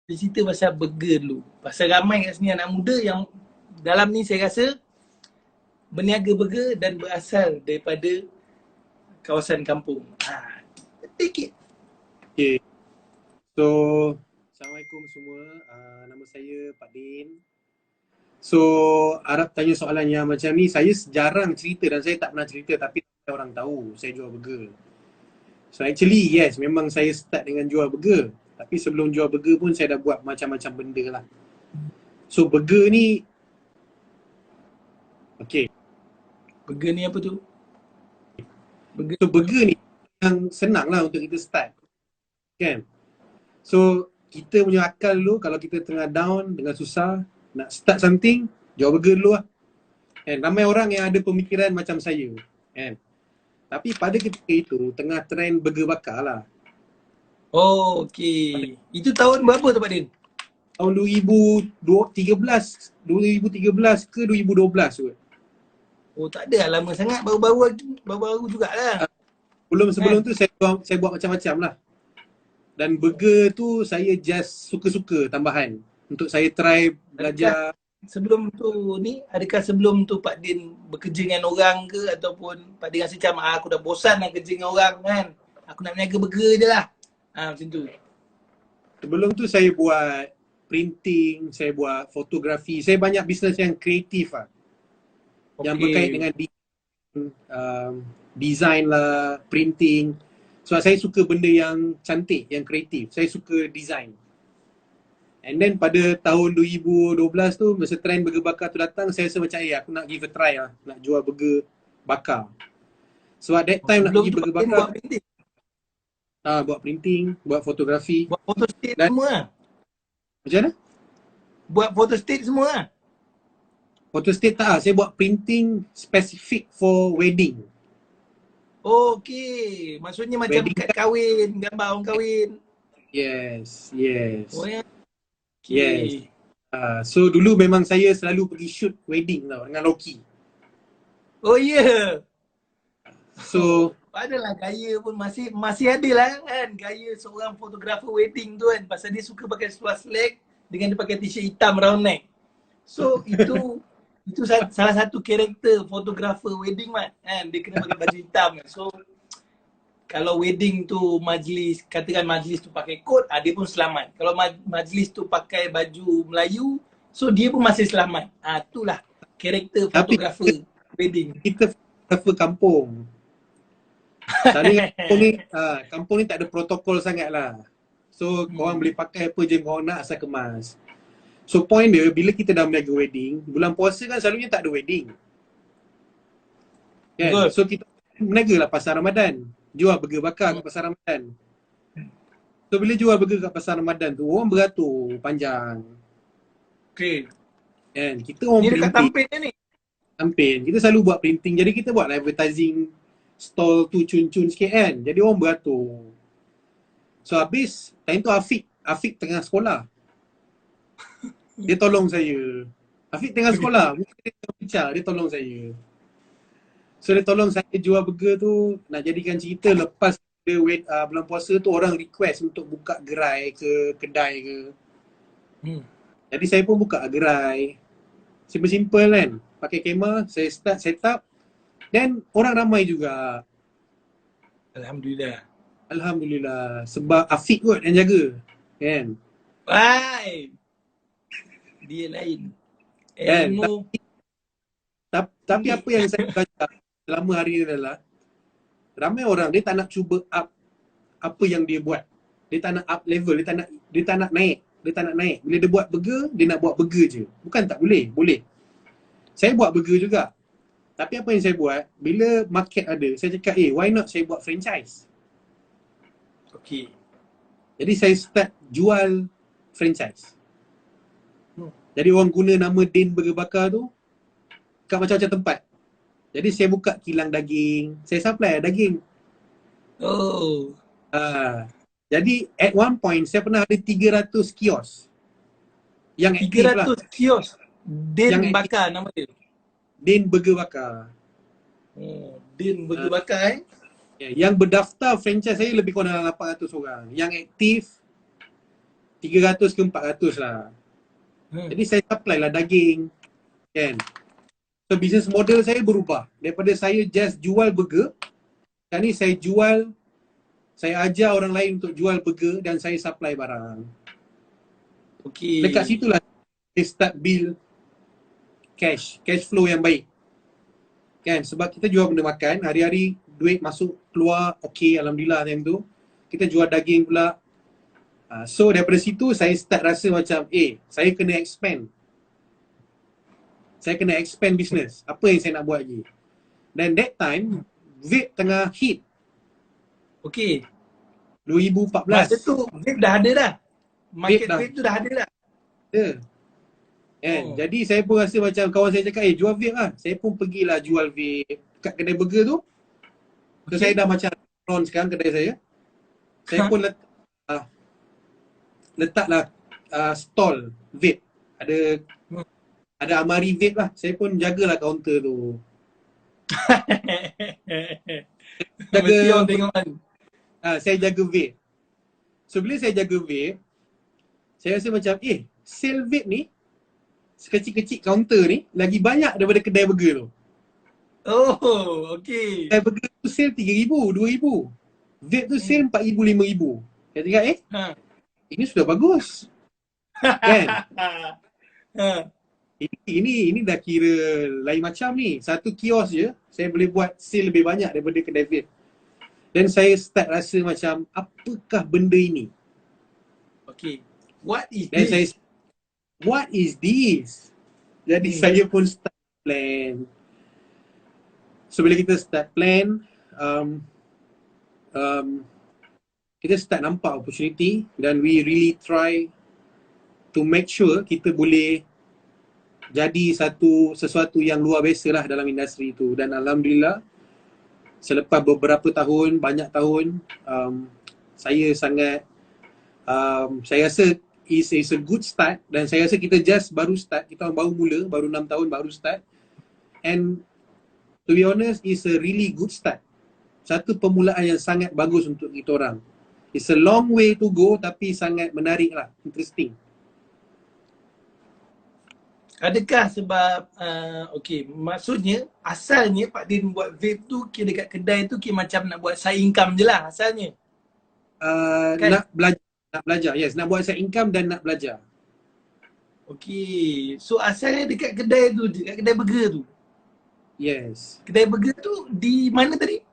Dia cerita pasal burger dulu. Pasal ramai kat sini anak muda yang dalam ni saya rasa berniaga burger dan berasal daripada kawasan kampung. Take it. Okay. So, Assalamualaikum semua. Nama saya Pak Din. So, harap tanya soalan yang macam ni. Saya jarang cerita dan saya tak pernah cerita, tapi orang tahu saya jual burger. So actually yes, memang saya start dengan jual burger. Tapi sebelum jual burger pun saya dah buat macam-macam benda lah. So burger ni, okay. Burger ni apa tu? So burger ni yang senang lah untuk kita start. Kan? So kita punya akal dulu, kalau kita tengah down dengan susah nak start something, jual burger dulu lah. Kan? Ramai orang yang ada pemikiran macam saya. Kan? Tapi pada ketika itu tengah trend burger bakar lah. Oh, okey. Itu tahun berapa tu Pak Din? Tahun 2013 ke 2012 kot. Oh, tak ada lah, lama sangat, baru-baru jugalah. Sebelum tu saya buat macam-macam lah. Dan burger tu saya just suka-suka tambahan untuk saya try belajar. Adakah sebelum tu Pak Din bekerja dengan orang ke, ataupun Pak Din rasa macam aku dah bosan nak kerja dengan orang kan, aku nak berniaga burger je lah, macam tu? Sebelum tu saya buat printing, saya buat fotografi, saya banyak bisnes yang kreatif lah. Yang berkait dengan design lah, printing. Sebab saya suka benda yang cantik, yang kreatif. Saya suka design. And then pada tahun 2012 tu, masa trend burger bakar tu datang, saya rasa macam aku nak give a try lah. Nak jual burger bakar. Sebab that time nak pergi burger bakar, buat printing, buat fotografi. Buat photo state semua lah? Macam mana? Buat photo state semua lah? Photo state tak lah. Saya buat printing specific for wedding. Oh, okey. Maksudnya macam Wedding kad kahwin, gambar orang kahwin. Yes. Oh ya. Okay. Yes. So dulu memang saya selalu pergi shoot wedding tau dengan Loki. Oh ya. Yeah. So adalah gaya pun masih ada lah kan, gaya seorang fotografer wedding tu kan, pasal dia suka pakai seluar slack dengan dia pakai t-shirt hitam round neck. So itu salah satu karakter fotografer wedding kan, dia kena pakai baju hitam. So kalau wedding tu katakan majlis tu pakai kot, dia pun selamat. Kalau majlis tu pakai baju Melayu, so dia pun masih selamat. Itulah karakter fotografer wedding. Kita fotografer kampung. Selalunya kampung ni tak ada protokol sangat lah. So korang boleh pakai apa je korang nak asal kemas. So point dia, bila kita dah berniaga wedding, bulan puasa kan selalunya tak ada wedding kan? So kita berniaga lah pasar Ramadan, jual burger bakar kat pasar Ramadan. So bila jual burger kat pasar Ramadan tu, orang beratur panjang. Okay. Kan? Kita orang printing. Ni dekat Tampin ni? Tampin. Kita selalu buat printing. Jadi kita buat advertising stall tu cun-cun sikit kan. Jadi orang beratur. So habis, time tu Afiq tengah sekolah. Dia tolong saya. Afiq tengah sekolah, bukan dia tengah bincang, dia tolong saya. So dia tolong saya jual burger tu, nak jadikan cerita lepas bulan puasa tu orang request untuk buka gerai ke kedai ke. Jadi saya pun buka gerai. Simple-simple kan. Pakai kamera, saya start set up. Dan orang ramai juga. Alhamdulillah. Sebab Afiq kot yang jaga. Kan? Hai. Dia lain. Tapi apa yang saya belajar selama hari ni adalah ramai orang dia tak nak cuba up apa yang dia buat. Dia tak nak up level, dia tak nak naik. Bila dia buat burger, dia nak buat burger je. Bukan tak boleh, boleh. Saya buat burger juga. Tapi apa yang saya buat, bila market ada, saya cakap, why not saya buat franchise? Okay. Jadi saya start jual franchise. Jadi orang guna nama Din Burger Bakar tu kat macam-macam tempat. Jadi saya buka kilang daging, saya supply daging. Oh. Jadi at one point saya pernah ada 300 kios. Yang 300 kios. Din Bakar nama dia. Din Burger Bakar. Din Burger Bakar Yang berdaftar franchise saya lebih kurang dalam 800 orang. Yang aktif 300 ke 400 lah. Jadi saya supply lah daging, kan. So business model saya berubah. Daripada saya just jual burger, sekarang ni saya ajar orang lain untuk jual burger dan saya supply barang. Okey. Dekat situlah saya start build cash flow yang baik. Kan, sebab kita jual benda makan, hari-hari duit masuk keluar, okey, alhamdulillah time tu. Kita jual daging pula. So daripada situ saya start rasa macam, saya kena expand. Saya kena expand business. Apa yang saya nak buat lagi? Dan that time, vape tengah hit. Okey. 2014. Masa tu vape dah ada dah. Market dah. vape tu dah ada dah. Ya. Kan? Jadi saya pun rasa macam kawan saya cakap, jual vape lah. Saya pun pergilah jual vape kat kedai burger tu. So saya dah macam sekarang kedai saya. Saya pun letaklah stall vape. Ada amari vape lah. Saya pun jagalah kaunter tu. Mesti orang tengok kan. Saya jaga vape. So bila saya jaga vape, saya rasa macam sale vape ni sekecil-kecil kaunter ni lagi banyak daripada kedai burger tu. Oh, okey. Kedai burger tu sale 3,000, 2,000. Vape tu sale 4,000, 5,000. Saya cakap ini sudah bagus. Kan? Ini dah kira lain macam ni. Satu kios je saya boleh buat sale lebih banyak daripada kedai vape. Dan saya start rasa macam apakah benda ini? Okay. What is Dan this? What is this? Jadi saya pun start plan. So bila kita start plan, kita start nampak opportunity dan we really try to make sure kita boleh jadi sesuatu yang luar biasa lah dalam industri itu. Dan alhamdulillah selepas beberapa tahun, banyak tahun, saya rasa is a good start. Dan saya rasa kita just baru start, kita baru mula, baru 6 tahun baru start. And to be honest, is a really good start. Satu permulaan yang sangat bagus untuk kita orang. It's a long way to go tapi sangat menarik lah, interesting. Adakah sebab maksudnya asalnya Pak Din buat vape tu kira dekat kedai tu kira macam nak buat side income je lah asalnya. Kan? Nak belajar. Yes, nak buat side income dan nak belajar. Okey. So asalnya dekat kedai tu, dekat kedai burger tu. Yes. Kedai burger tu di mana tadi?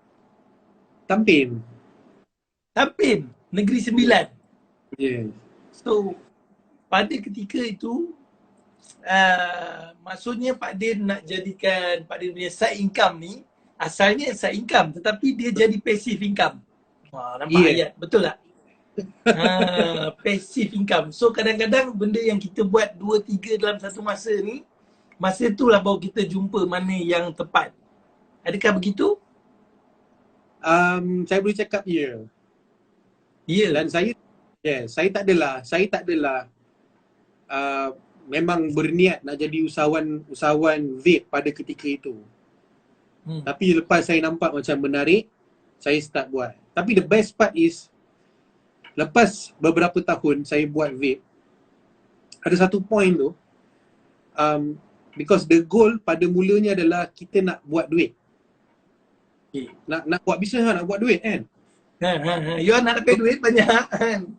Tampin, Negeri Sembilan. yes. So pada ketika itu maksudnya Pak Din nak jadikan Pak Din punya side income ni asalnya side income tetapi dia jadi passive income. Nampak ayat? Betul tak? Passive income. So kadang-kadang benda yang kita buat 2-3 dalam satu masa ni, masa itulah baru kita jumpa mana yang tepat. Adakah begitu? Saya boleh cakap ya. Dan saya tak adalah memang berniat nak jadi usahawan vape pada ketika itu. Tapi lepas saya nampak macam menarik, saya start buat. Tapi the best part is lepas beberapa tahun saya buat vape, ada satu point tu, because the goal pada mulanya adalah kita nak buat duit. Nak buat bisnes nak buat duit kan. You nak dapat duit banyak kan.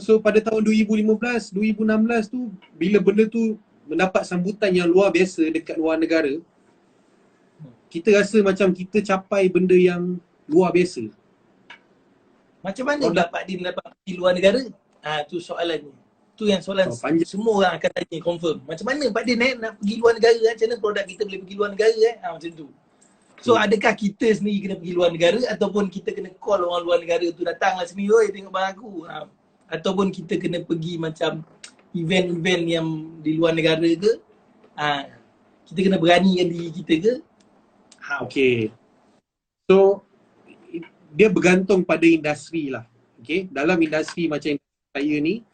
So pada tahun 2015, 2016 tu bila benda tu mendapat sambutan yang luar biasa dekat luar negara, kita rasa macam kita capai benda yang luar biasa. Macam mana pula Pak Din dapat pergi luar negara? Tu soalannya. Tu yang soalan semua orang akan tanya confirm. Macam mana Pak Din nak pergi luar negara? Macam mana produk kita boleh pergi luar negara? Macam tu. So adakah kita sendiri kena pergi luar negara ataupun kita kena call orang luar negara tu datanglah sini, oi tengok barang aku. Ataupun kita kena pergi macam event-event yang di luar negara ke? Kita kena beranikan diri kita ke? Okay. So dia bergantung pada industri lah. Okay. Dalam industri macam saya ni,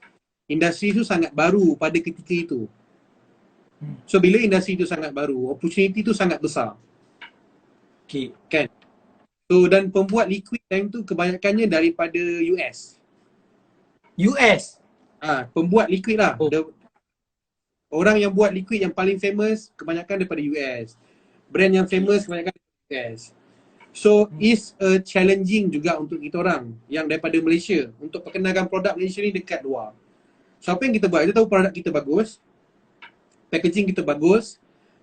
industri tu sangat baru pada ketika itu. So bila industri tu sangat baru, opportunity tu sangat besar. Okay. Kan? So dan pembuat liquid time tu kebanyakannya daripada US. Pembuat liquid lah. Oh. Orang yang buat liquid yang paling famous kebanyakan daripada US. Brand yang famous kebanyakan daripada US. So is a challenging juga untuk kita orang yang daripada Malaysia untuk perkenalkan produk Malaysia ni dekat luar. So apa yang kita buat? Kita tahu produk kita bagus, packaging kita bagus,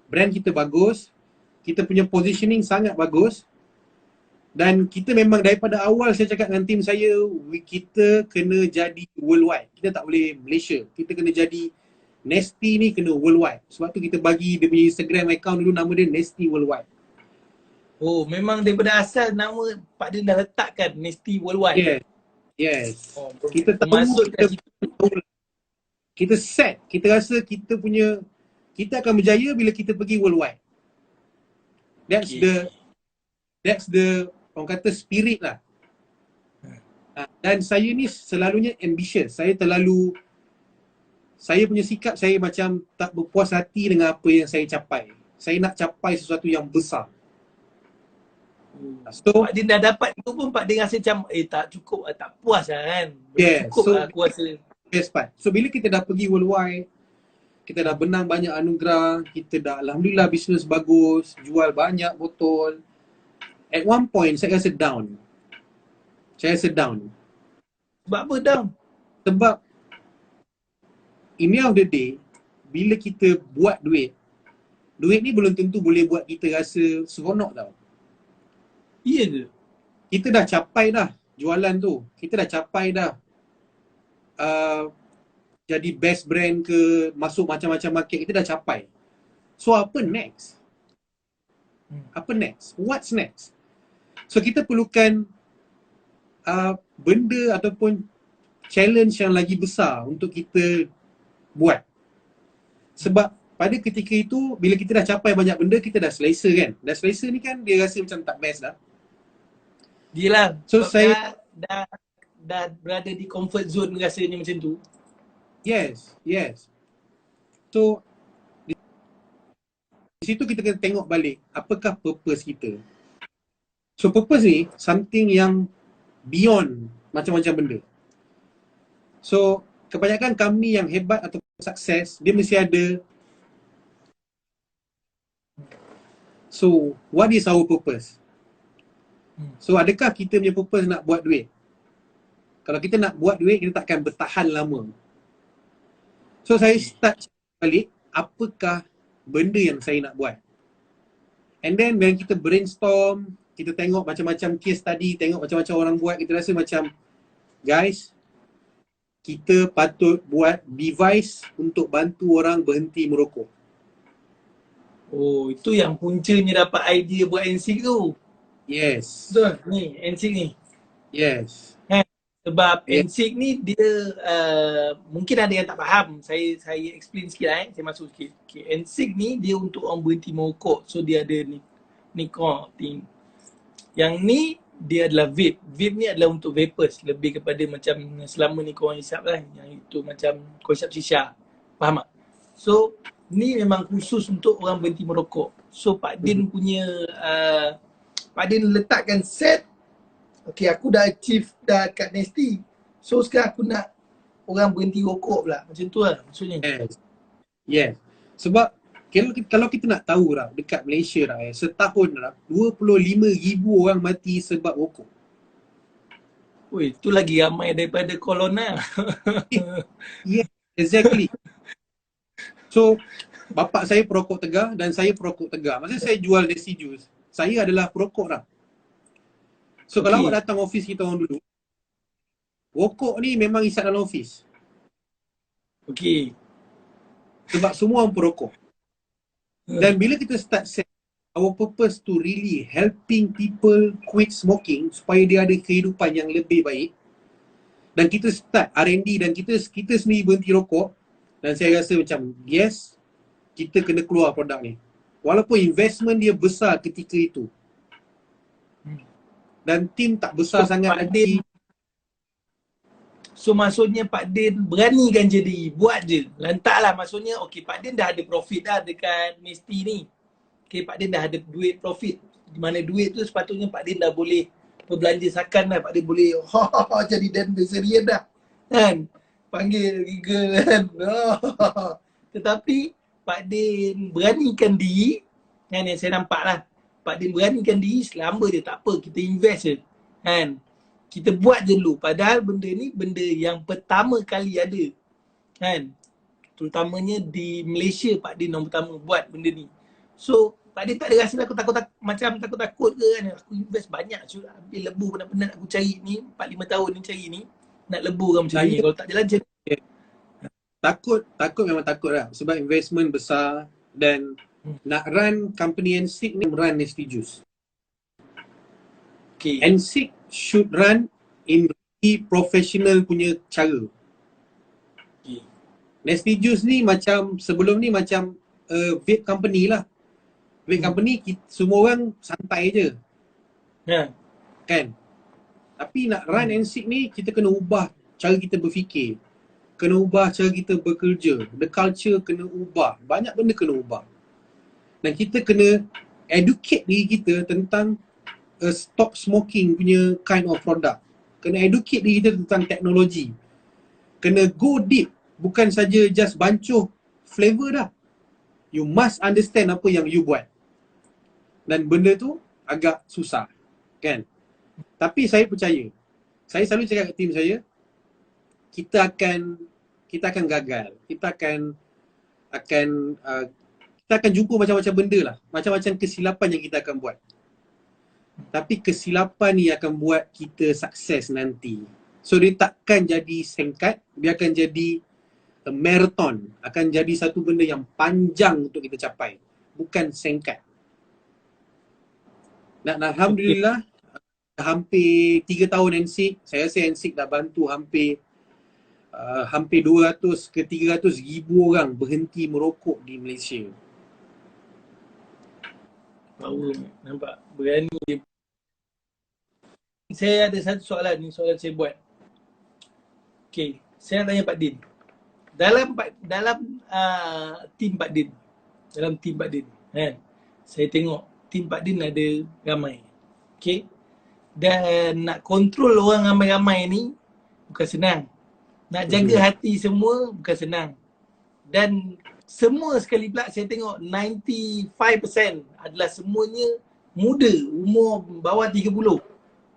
brand kita bagus, kita punya positioning sangat bagus. Dan kita memang daripada awal saya cakap dengan tim saya, kita kena jadi worldwide. Kita tak boleh Malaysia. Kita kena jadi Nasty ni kena worldwide. Sebab tu kita bagi dia punya Instagram account dulu nama dia Nasty Worldwide. Oh, memang daripada asal nama Pak Din dah letakkan Nasty Worldwide. Yes. Yes. Oh, Kita tahu, masuk kat situ. kita set, kita rasa kita akan berjaya bila kita pergi worldwide. That's the orang kata spirit lah. Dan saya ni selalunya ambitious. Saya punya sikap saya macam tak berpuas hati dengan apa yang saya capai. Saya nak capai sesuatu yang besar. So, Pak Din dah dapat tu pun Pak Din rasa macam tak cukup lah, tak puas lah kan. Yeah, Cukup so, lah aku rasa. Best part. So bila kita dah pergi worldwide, kita dah menang banyak anugerah, kita dah alhamdulillah bisnes bagus, jual banyak botol. At one point saya rasa down. Sebab apa down? Sebab in the end of the day, bila kita buat duit ni belum tentu boleh buat kita rasa seronok tau. Iya ke? Kita dah capai dah jualan tu. Kita dah capai dah jadi best brand ke, masuk macam-macam market, kita dah capai. So apa next? What's next? So kita perlukan benda ataupun challenge yang lagi besar untuk kita buat. Sebab pada ketika itu, bila kita dah capai banyak benda, kita dah selesa kan. Dah selesa ni kan dia rasa macam tak best dah. Yelah, So saya dah berada di comfort zone rasanya macam tu. Yes. So di situ kita kena tengok balik apakah purpose kita. So purpose ni something yang beyond macam-macam benda. So kebanyakan kami yang hebat atau sukses, dia mesti ada. So what is our purpose? So adakah kita punya purpose nak buat duit? Kalau kita nak buat duit, kita takkan bertahan lama. So saya start balik, apakah benda yang saya nak buat? And then when kita brainstorm, kita tengok macam-macam case study, tengok macam-macam orang buat, kita rasa macam, guys, kita patut buat device untuk bantu orang berhenti merokok. Oh, itu yang puncanya dapat idea buat NSYNC tu. Yes. Betul, ni NSYNC ni. Yes. Sebab NSYNC ni dia mungkin ada yang tak faham. Saya explain sikit lah saya masuk sikit. Okay, NSYNC ni dia untuk orang berhenti merokok. So dia ada nicotine. Yang ni dia adalah vape. Vape ni adalah untuk vapers. Lebih kepada macam selama ni korang hisap lah. Yang itu macam konsep shisha. Faham tak? So ni memang khusus untuk orang berhenti merokok. So Pak Din punya Pak Din letakkan set. Okay, aku dah achieve dah kat Nasty. So sekarang aku nak orang berhenti rokok pula. Macam tu lah maksudnya. Yes. Sebab kalau kita nak tahu lah, dekat Malaysia lah setahun lah 25,000 orang mati sebab rokok. Oi, tu lagi ramai daripada corona. Yes, exactly. So bapak saya perokok tegar dan saya perokok tegar. Masa saya jual Desi Juice, saya adalah perokok lah. So kalau awak datang office kita orang dulu, rokok ni memang isap dalam office. Okay. Sebab semua orang perokok. Dan bila kita start set our purpose to really helping people quit smoking supaya dia ada kehidupan yang lebih baik, dan kita start R&D dan kita sendiri berhenti rokok, dan saya rasa macam yes, kita kena keluar produk ni. Walaupun investment dia besar ketika itu. Dan tim tak besar sangat lagi. So maksudnya Pak Din beranikan jadi, buat je. Lantaklah maksudnya okay, Pak Din dah ada profit dah dekat Nasty ni. Okay, Pak Din dah ada duit profit. Di mana duit tu sepatutnya Pak Din dah boleh berbelanja sakan dah. Pak Din boleh jadi dan berserian dah. Kan? panggil giggle kan. Oh. Tetapi Pak Din beranikan diri, kan, yang saya nampak lah. Pak Din beranikan diri, selamba je tak apa, kita invest je. Kan? Kita buat je dulu. Padahal benda ni benda yang pertama kali ada. Kan? Terutamanya di Malaysia Pak Din yang pertama buat benda ni. So Pak Din tak ada rasa aku macam takut-takut ke kan. Aku invest banyak, ambil lebu penat-penat aku cari ni, 4-5 tahun ni cari ni. Nak lebu kan macam ni. Kalau tak jalan macam ni. Takut memang takut lah. Sebab investment besar dan nak run company NSIC ni run Nasty Juice. Okay. NSIC should run in really professional punya cara. Okay. Nasty Juice ni macam sebelum ni macam vape company lah. Vape company semua orang santai je. Kan? Tapi nak run NSIC ni kita kena ubah cara kita berfikir. Kena ubah cara kita bekerja. The culture kena ubah. Banyak benda kena ubah. Dan kita kena educate diri kita tentang stop smoking punya kind of product. Kena educate diri kita tentang teknologi. Kena go deep. Bukan saja just bancuh flavor dah. You must understand apa yang you buat. Dan benda tu agak susah. Kan? Tapi saya percaya. Saya selalu cakap kat tim saya, kita akan gagal. Kita akan jumpa macam-macam benda lah. Macam-macam kesilapan yang kita akan buat. Tapi kesilapan ni akan buat kita sukses nanti. So dia takkan jadi singkat, dia akan jadi a marathon. Akan jadi satu benda yang panjang untuk kita capai. Bukan singkat. Dan Alhamdulillah, hampir 3 tahun NSIC, saya rasa NSIC dah bantu hampir 200 ke 300 ribu orang berhenti merokok di Malaysia. Power, nampak? Berani dia. Saya ada satu soalan ni, soalan saya buat. Okay, saya nak tanya Pak Din. Dalam tim Pak Din, kan? Saya tengok tim Pak Din ada ramai. Okay? Dan nak kontrol orang ramai-ramai ni bukan senang. Nak jaga hati semua bukan senang. Dan semua sekali pula saya tengok 95% adalah semuanya muda, umur bawah 30.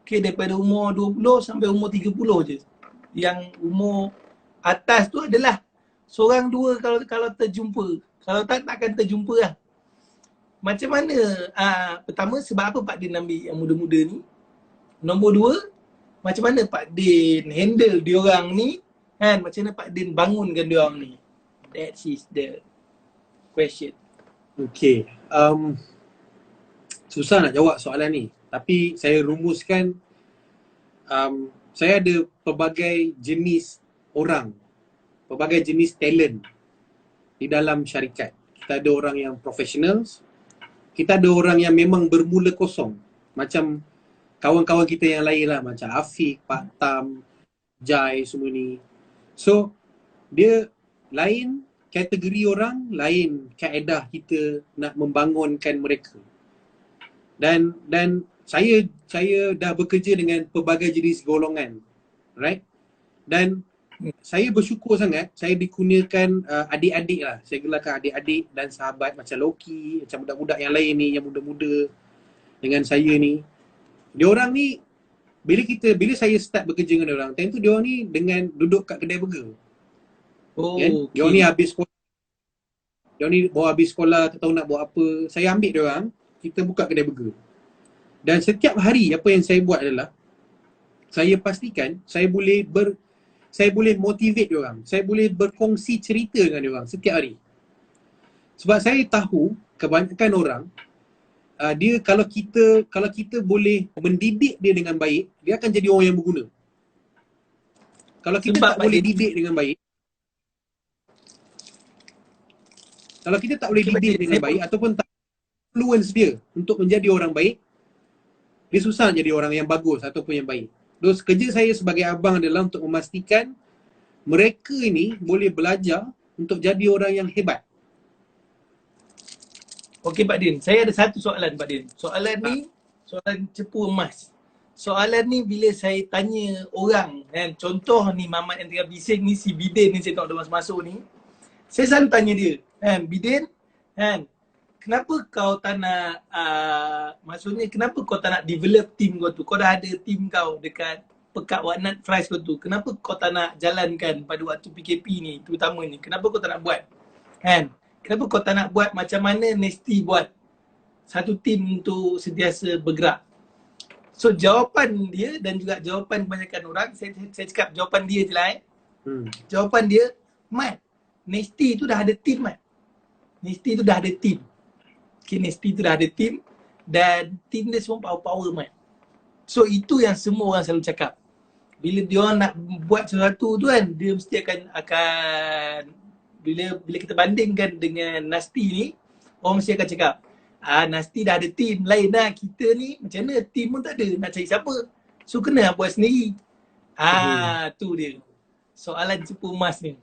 Okay, daripada umur 20 sampai umur 30 je. Yang umur atas tu adalah seorang dua kalau terjumpa. Kalau takkan terjumpa lah. Macam mana, pertama sebab apa Pak Din ambil yang muda-muda ni? Nombor 2, macam mana Pak Din handle diorang ni? Kan, macam mana Pak Din bangunkan diorang ni? That is the question. Okay. Susah nak jawab soalan ni. Tapi saya rumuskan, saya ada pelbagai jenis orang, pelbagai jenis talent di dalam syarikat. Kita ada orang yang professionals, kita ada orang yang memang bermula kosong. Macam kawan-kawan kita yang lain lah, macam Afiq, Pak Tam, Jai, semua ni. So, dia lain kategori orang, lain kaedah kita nak membangunkan mereka. Dan saya dah bekerja dengan pelbagai jenis golongan, right? Dan saya bersyukur sangat, saya dikurniakan adik-adik lah. Saya gelarkan adik-adik dan sahabat macam Loki, macam budak-budak yang lain ni, yang muda-muda dengan saya ni. Diorang ni, bila saya start bekerja dengan diorang, time tu diorang ni dengan duduk kat kedai burger. Oh, kan? okay. Diorang ni habis sekolah. Diorang ni baru habis sekolah, tak tahu nak buat apa. Saya ambil diorang, kita buka kedai burger. Dan setiap hari apa yang saya buat adalah, saya pastikan saya boleh motivate diorang. Saya boleh berkongsi cerita dengan diorang setiap hari. Sebab saya tahu kebanyakan orang, dia kalau kita boleh mendidik dia dengan baik, dia akan jadi orang yang berguna. Kalau kita tak boleh didik dengan baik, kalau kita tak boleh didik dengan baik ataupun tak influence dia untuk menjadi orang baik, dia susah jadi orang yang bagus ataupun yang baik. Terus kerja saya sebagai abang adalah untuk memastikan mereka ini boleh belajar untuk jadi orang yang hebat. Okey Pak Din, saya ada satu soalan Pak Din. Soalan ni, soalan cepu emas. soalan ni bila saya tanya orang kan, contoh ni Mamat yang tengah bising ni, si Bidin ni saya tengok dia masuk ni, saya selalu tanya dia kan, Bidin kan, kenapa kau tak nak maksudnya kenapa kau tak nak develop team kau tu? Kau dah ada team kau dekat Pekat Watnat Fries kau tu. Kenapa kau tak nak jalankan pada waktu PKP ni, terutama ni? Kenapa kau tak nak buat? Kan? Kenapa kau tak nak buat macam mana Nasty buat satu team untuk sentiasa bergerak? So jawapan dia dan juga jawapan kebanyakan orang, saya cakap jawapan dia je lah Jawapan dia, Mat, Nasty tu dah ada team, Mat. Nasty tu dah ada team. Okay, Nasty tu dah ada team dan team dia semua power-power, Mat. So itu yang semua orang selalu cakap. Bila dia orang nak buat sesuatu tu kan, dia mesti akan bila kita bandingkan dengan Nasty ni, orang mesti akan cakap, Nasty dah ada team lain lah. Kita ni macam mana team pun tak ada, nak cari siapa? So kena buat sendiri. Tu dia soalan cepu emas ni.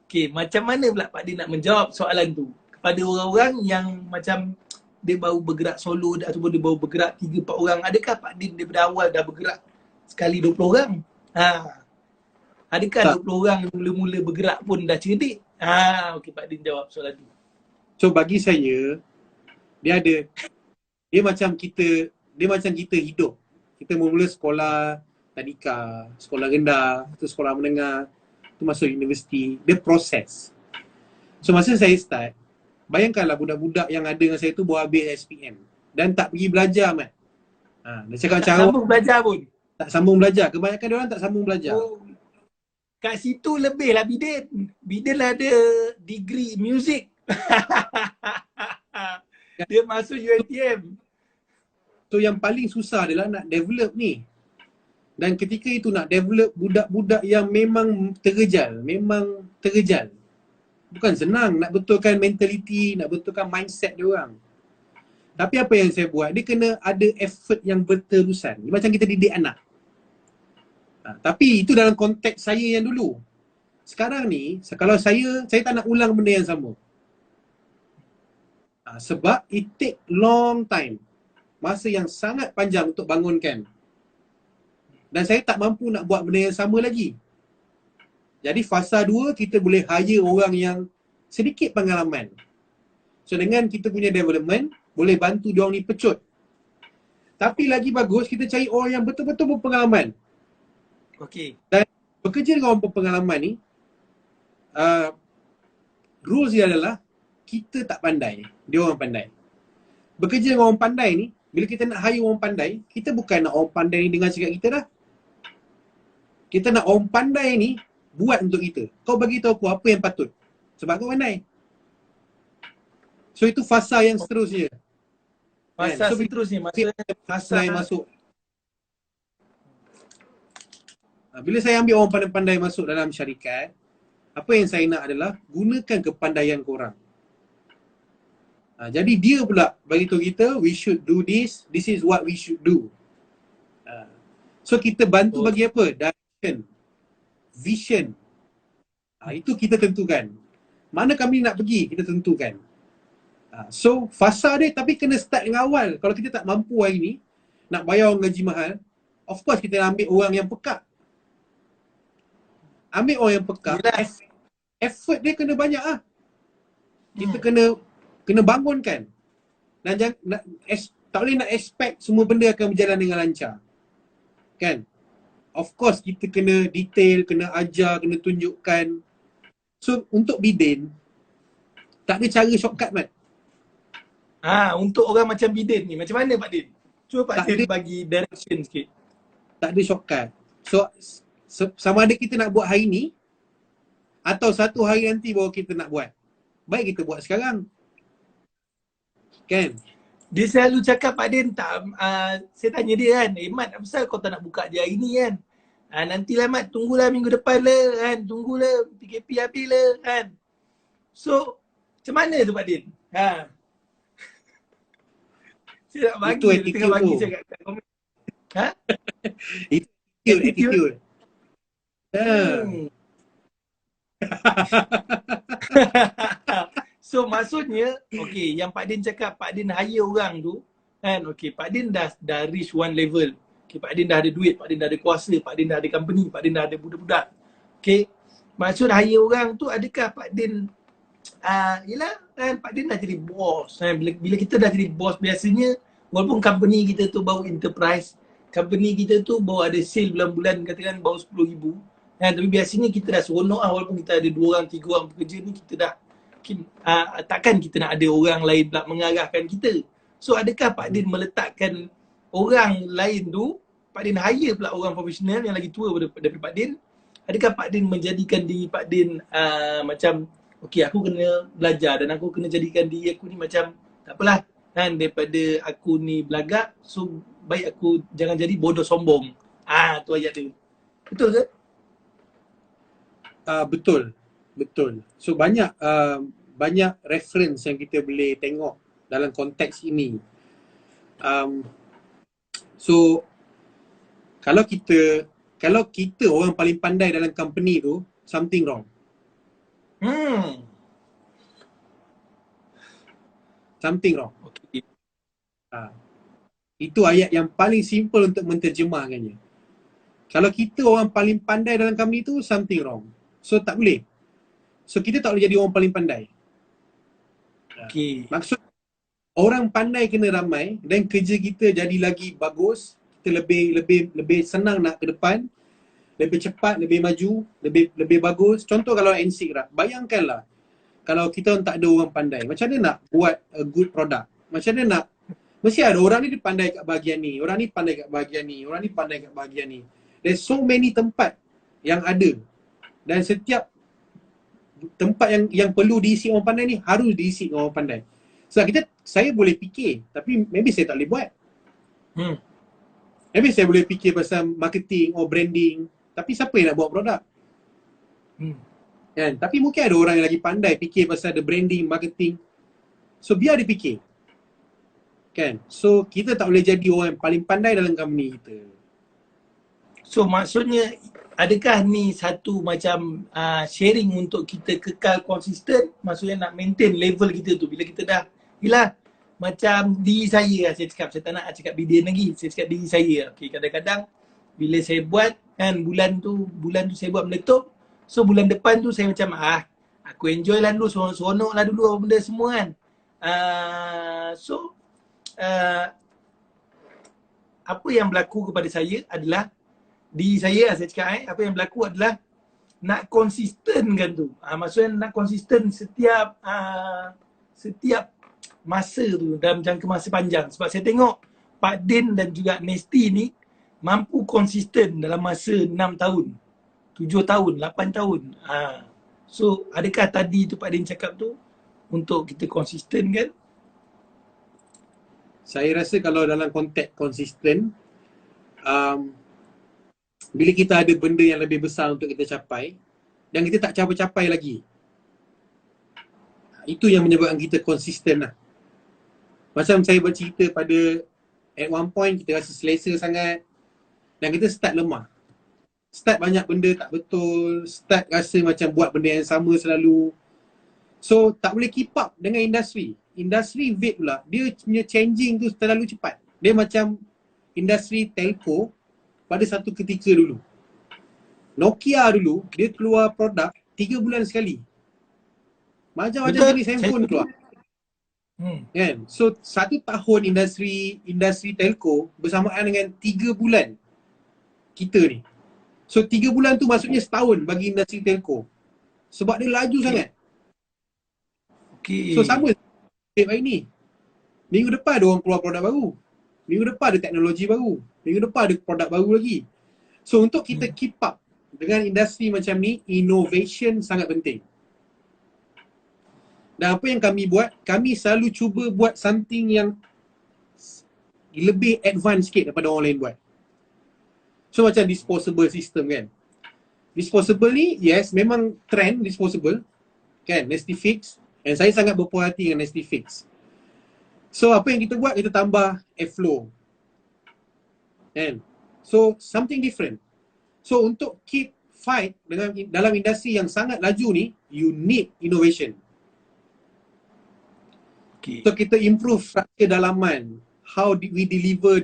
Okay, macam mana pula Pak Din nak menjawab soalan tu kepada orang-orang yang macam dia baru bergerak solo ataupun dia baru bergerak 3-4 orang? Adakah Pak Din daripada awal dah bergerak sekali 20 orang? Adakah tak. 20 orang mula-mula bergerak pun dah cerdik? Okey, Pak Din jawab soalan tu. So bagi saya, dia macam kita hidup. Kita mula sekolah tadika, sekolah rendah, tu sekolah menengah, tu masuk universiti, dia proses. So masa saya start, bayangkanlah budak-budak yang ada dengan saya tu baru habis SPM dan tak pergi belajar, Mat. Dia cakap tak sambung belajar pun. Tak sambung belajar. Kebanyakan dia orang tak sambung belajar. Kat situ lebih lah Bidin. Bidin lah ada degree music. Dia masuk UiTM. So yang paling susah adalah nak develop ni. Dan ketika itu nak develop budak-budak yang memang terjal. Bukan senang nak betulkan mentality, nak betulkan mindset dia orang. Tapi apa yang saya buat, dia kena ada effort yang berterusan. Macam kita didik anak. Tapi itu dalam konteks saya yang dulu. Sekarang ni, kalau saya tak nak ulang benda yang sama. Sebab it take long time. Masa yang sangat panjang untuk bangunkan. Dan saya tak mampu nak buat benda yang sama lagi. Jadi fasa 2, kita boleh hire orang yang sedikit pengalaman. So dengan kita punya development, boleh bantu diorang ni pecut. Tapi lagi bagus, kita cari orang yang betul-betul berpengalaman. Okey. Dan bekerja dengan orang berpengalaman ni, rules dia adalah, kita tak pandai, dia orang pandai. Bekerja dengan orang pandai ni, bila kita nak hire orang pandai, kita bukan nak orang pandai ni dengar cakap kita dah. Kita nak orang pandai ni buat untuk kita. Kau bagi tahu aku apa yang patut. Sebab kau pandai. So itu fasa yang seterusnya. Fasa seterusnya maksudnya fasa masuk. Bila saya ambil orang pandai-pandai masuk dalam syarikat, apa yang saya nak adalah gunakan kepandaian korang. Jadi dia pula bagi tahu kita, we should do this, this is what we should do. So kita bantu bagi apa? Direction, vision. Itu kita tentukan. Mana kami nak pergi, kita tentukan. So fasa dia tapi kena start dengan awal. Kalau kita tak mampu hari ni, nak bayar orang gaji mahal, of course kita nak ambil orang yang peka. Ambil orang yang peka, effort dia kena banyak lah. Kita kena bangunkan. Dan jangan, tak boleh nak expect semua benda akan berjalan dengan lancar. Kan? Of course kita kena detail, kena ajar, kena tunjukkan. So untuk Bidin, tak ada cara shortcut, Mat. Untuk orang macam Bidin ni, macam mana Pak Din? Cuba Pak Din bagi direction sikit. Tak ada shortcut. So sama ada kita nak buat hari ni atau satu hari nanti baru kita nak buat. Baik kita buat sekarang. Kan? Dia selalu cakap Pak Din saya tanya dia kan, Mat, apa pasal kau tak nak buka je hari ni kan? Nantilah Mat, tunggulah minggu depan lah kan, tunggulah PKP habis lah kan. So, macam mana tu Pak Din? Saya nak bagi, itu attitude tengah bagi tu. saya kat komen. Itu attitude. So maksudnya, okay, yang Pak Din cakap, Pak Din hire orang tu kan, okay, Pak Din dah reach one level. Okay, Okay, Pak Din dah ada duit, Pak Din dah ada kuasa, Pak Din dah ada company, Pak Din dah ada budak-budak. Okay, maksud hire orang tu, adakah Pak Din yelah kan, Pak Din dah jadi bos kan? Bila kita dah jadi bos, biasanya walaupun company kita tu baru enterprise, company kita tu baru ada sale bulan-bulan, katakan baru 10,000 kan, tapi biasanya kita dah seronok walaupun kita ada 2 orang, 3 orang bekerja ni, kita dah takkan kita nak ada orang lain pula mengarahkan kita. So adakah Pak Din meletakkan orang lain tu, Pak Din hire pula orang profesional yang lagi tua daripada Pak Din? Adakah Pak Din menjadikan diri Pak Din macam okey, aku kena belajar dan aku kena jadikan diri aku ni macam tak apalah kan, daripada aku ni belagak, so baik aku jangan jadi bodoh sombong. Tu ayat dia. Betul ke? Betul. So banyak reference yang kita boleh tengok dalam konteks ini. So kalau kita orang paling pandai dalam company tu, something wrong. Something wrong. Okay. Itu ayat yang paling simple untuk menterjemahkannya. Kalau kita orang paling pandai dalam company tu, something wrong. So tak boleh. So kita tak boleh jadi orang paling pandai. Okay. Maksud orang pandai kena ramai dan kerja kita jadi lagi bagus, kita lebih senang nak ke depan, lebih cepat, lebih maju, lebih bagus. Contoh kalau NSIC, bayangkanlah kalau kita tak ada orang pandai, macam mana nak buat a good product? Macam mana nak, mesti ada orang ni pandai kat bahagian ni, orang ni pandai kat bahagian ni, orang ni pandai kat bahagian ni. There's so many tempat yang ada, dan setiap tempat yang perlu diisi orang pandai ni harus diisi dengan orang pandai. So saya boleh fikir, tapi maybe saya tak boleh buat. Maybe saya boleh fikir pasal marketing or branding, tapi siapa yang nak buat produk? Kan? Tapi mungkin ada orang yang lagi pandai fikir pasal the branding, marketing. So biar dia fikir. Kan? So kita tak boleh jadi orang yang paling pandai dalam company kita. So maksudnya, adakah ni satu macam sharing untuk kita kekal konsisten? Maksudnya nak maintain level kita tu bila kita dah, yelah macam diri saya saya cakap, saya tak nak cakap Bidin lagi, saya cakap diri saya. Okay, kadang-kadang bila saya buat kan, bulan tu saya buat meletup, so bulan depan tu saya macam aku enjoy lah dulu, seronok lah dulu apa benda semua kan. Apa yang berlaku kepada saya adalah, diri saya saya cakap apa yang berlaku adalah nak konsistenkan tu. Maksudnya nak konsisten setiap masa tu dalam jangka masa panjang. Sebab saya tengok Pak Din dan juga Nesti ni mampu konsisten dalam masa 6 tahun, 7 tahun, 8 tahun. So adakah tadi tu Pak Din cakap tu untuk kita konsisten kan? Saya rasa kalau dalam konteks konsisten, bila kita ada benda yang lebih besar untuk kita capai dan kita tak capai-capai lagi, itu yang menyebabkan kita konsisten lah. Macam saya bercerita pada at one point kita rasa selesa sangat dan kita start lemah. Start banyak benda tak betul, start rasa macam buat benda yang sama selalu. So tak boleh keep up dengan industri. Industri vape pula, dia punya changing tu terlalu cepat. Dia macam industri telco pada satu ketika dulu. Nokia dulu, dia keluar produk 3 bulan sekali. Macam-macam jenis handphone keluar. Kan? So 1 tahun industri telco bersamaan dengan 3 bulan kita ni. So 3 bulan tu maksudnya setahun bagi industri telco. Sebab dia laju sangat. So sama hari ni. Minggu depan ada orang keluar produk baru. Minggu depan ada teknologi baru. Minggu depan ada produk baru lagi. So untuk kita keep up dengan industri macam ni, innovation sangat penting. Dan apa yang kami buat, kami selalu cuba buat something yang lebih advance sikit daripada orang lain buat. So macam disposable system kan. Disposable ni, yes, memang trend disposable kan, Nestifix. Dan saya sangat berpuas hati dengan Nestifix. So apa yang kita buat, kita tambah airflow kan. So something different. So untuk keep fight dengan dalam industri yang sangat laju ni, you need innovation. So kita improve structure dalaman, how we deliver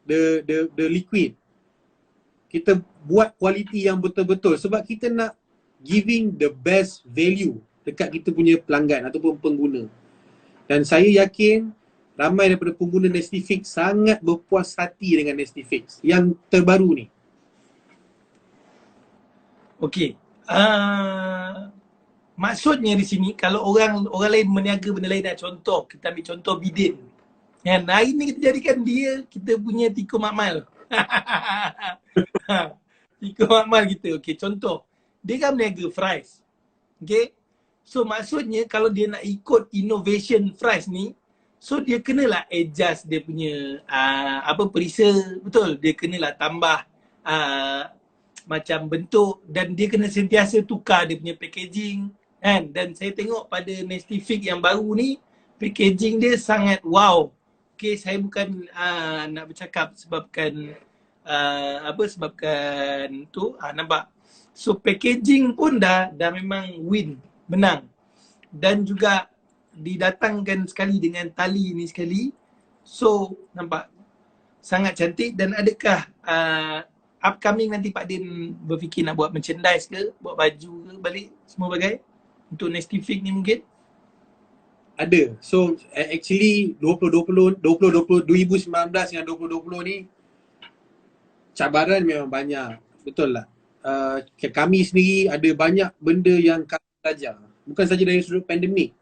the liquid. Kita buat kualiti yang betul-betul sebab kita nak giving the best value dekat kita punya pelanggan ataupun pengguna. Dan saya yakin ramai daripada pengguna Nestifix sangat berpuas hati dengan Nestifix yang terbaru ni. Okey. Maksudnya di sini kalau orang lain meniaga benda lain, contoh kita ambil contoh Bidin. Kan hari ni kita jadikan dia kita punya tikus makmal. Tikus makmal kita. Okey, contoh dia kan meniaga fries. Okey. So maksudnya kalau dia nak ikut innovation fries ni, so dia kenalah adjust dia punya perisa, betul? Dia kenalah tambah macam bentuk dan dia kena sentiasa tukar dia punya packaging kan. Dan saya tengok pada Nestifix yang baru ni, packaging dia sangat wow. Okay, saya bukan nak bercakap sebabkan sebabkan tu nampak. So packaging pun dah memang win, menang. Dan juga didatangkan sekali dengan tali ni sekali. So nampak sangat cantik. Dan adakah upcoming nanti Pak Din berfikir nak buat merchandise ke, buat baju ke balik semua bagai untuk Nestifix ni mungkin? Ada. So actually 2019 dengan 2020 ni cabaran memang banyak. Betul lah. Kami sendiri ada banyak benda yang kami belajar. Bukan saja dari sudut pandemik.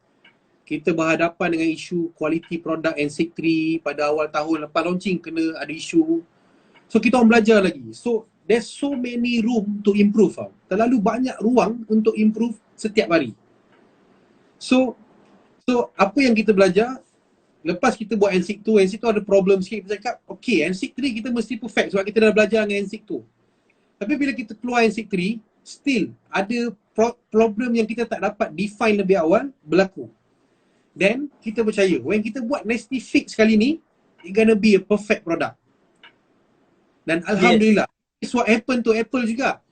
Kita berhadapan dengan isu quality product NSIC 3 pada awal tahun lepas launching kena ada isu. So kita orang belajar lagi. So there's so many room to improve. Terlalu banyak ruang untuk improve setiap hari. So apa yang kita belajar lepas kita buat NSIC 2, NSIC 2 ada problem sikit. Kita cakap okay, NSIC 3 kita mesti perfect sebab kita dah belajar dengan NSIC 2. Tapi bila kita keluar NSIC 3, still ada problem yang kita tak dapat define lebih awal berlaku. Then kita percaya when kita buat Nestifix kali ni, it's gonna be a perfect product. Dan Alhamdulillah, it's what happened to Apple juga.